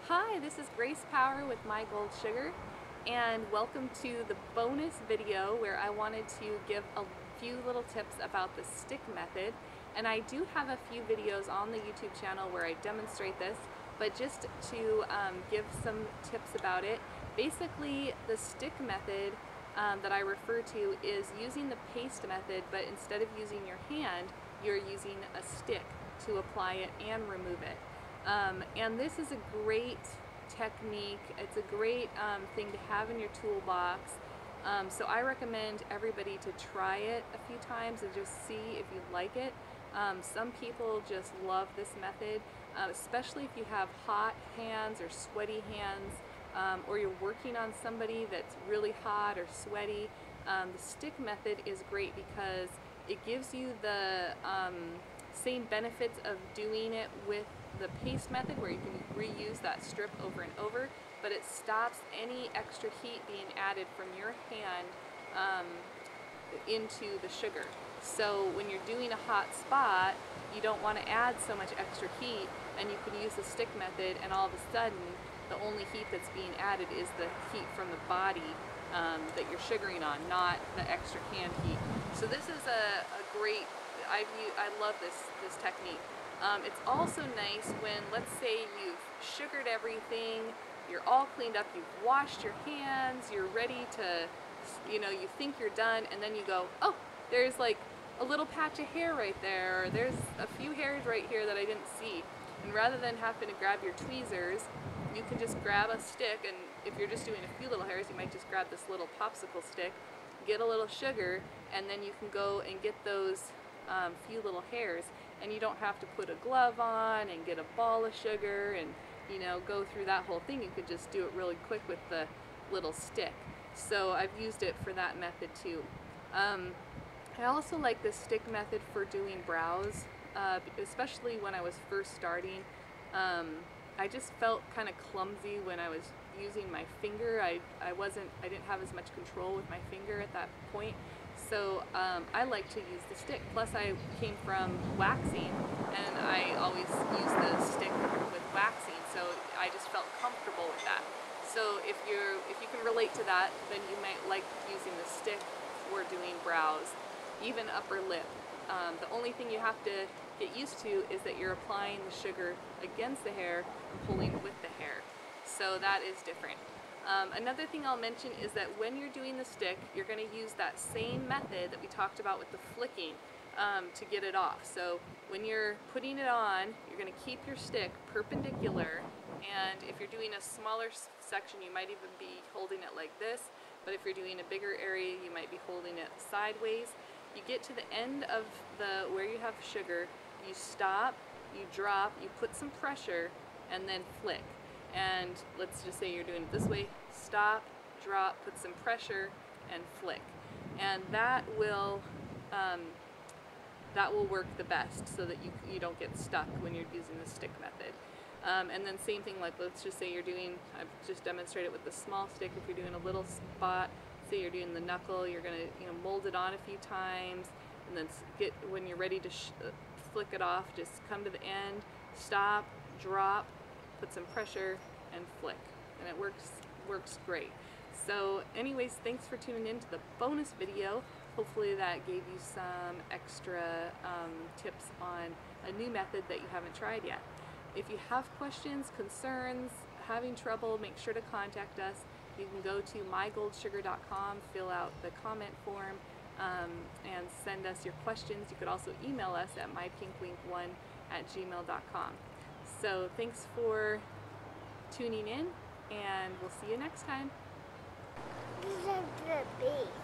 Hi, this is Grace Power with My Gold Sugar, and welcome to the bonus video where I wanted to give a few little tips about the stick method. And I do have a few videos on the YouTube channel where I demonstrate this, but just to give some tips about it. Basically, the stick method that I refer to is using the paste method, but instead of using your hand, you're using a stick to apply it and remove it. And this is a great technique. It's a great thing to have in your toolbox. So I recommend everybody to try it a few times and just see if you like it. Some people just love this method, especially if you have hot hands or sweaty hands, or you're working on somebody that's really hot or sweaty. The stick method is great because it gives you the same benefits of doing it with the paste method, where you can reuse that strip over and over, but it stops any extra heat being added from your hand into the sugar. So when you're doing a hot spot, you don't want to add so much extra heat, and you can use the stick method, and all of a sudden the only heat that's being added is the heat from the body that you're sugaring on, not the extra hand heat. So this is a great, I love this technique. It's also nice when, let's say you've sugared everything, you're all cleaned up, you've washed your hands, you're ready to, you think you're done, and then you go, oh, there's like a little patch of hair right there, or there's a few hairs right here that I didn't see. And rather than having to grab your tweezers, you can just grab a stick, and if you're just doing a few little hairs, you might just grab this little popsicle stick, get a little sugar, and then you can go and get those few little hairs, and you don't have to put a glove on and get a ball of sugar and go through that whole thing. You could just do it really quick with the little stick. So I've used it for that method too. I also like the stick method for doing brows, especially when I was first starting. I just felt kind of clumsy when I was using my finger. I didn't have as much control with my finger at that point. So I like to use the stick. Plus I came from waxing, and I always use the stick with waxing, so I just felt comfortable with that. So if you can relate to that, then you might like using the stick for doing brows, even upper lip. The only thing you have to get used to is that you're applying the sugar against the hair and pulling with the hair. So that is different. Another thing I'll mention is that when you're doing the stick, you're going to use that same method that we talked about with the flicking to get it off. So when you're putting it on, you're going to keep your stick perpendicular, and if you're doing a smaller section, you might even be holding it like this, but if you're doing a bigger area, you might be holding it sideways. You get to the end of where you have sugar, you stop, you drop, you put some pressure, and then flick. And let's just say you're doing it this way: stop, drop, put some pressure, and flick. And that will work the best, so that you don't get stuck when you're using the stick method. And then same thing, like let's just say I've just demonstrated with the small stick. If you're doing a little spot, say you're doing the knuckle, you're gonna mold it on a few times, and then when you're ready to flick it off, just come to the end, stop, drop, put some pressure, and flick, and it works great. So anyways, thanks for tuning in to the bonus video. Hopefully that gave you some extra tips on a new method that you haven't tried yet. If you have questions, concerns, having trouble, make sure to contact us. You can go to mygoldsugar.com, fill out the comment form, and send us your questions. You could also email us at mypinkwink1@gmail.com. So thanks for tuning in, and we'll see you next time. This is the base.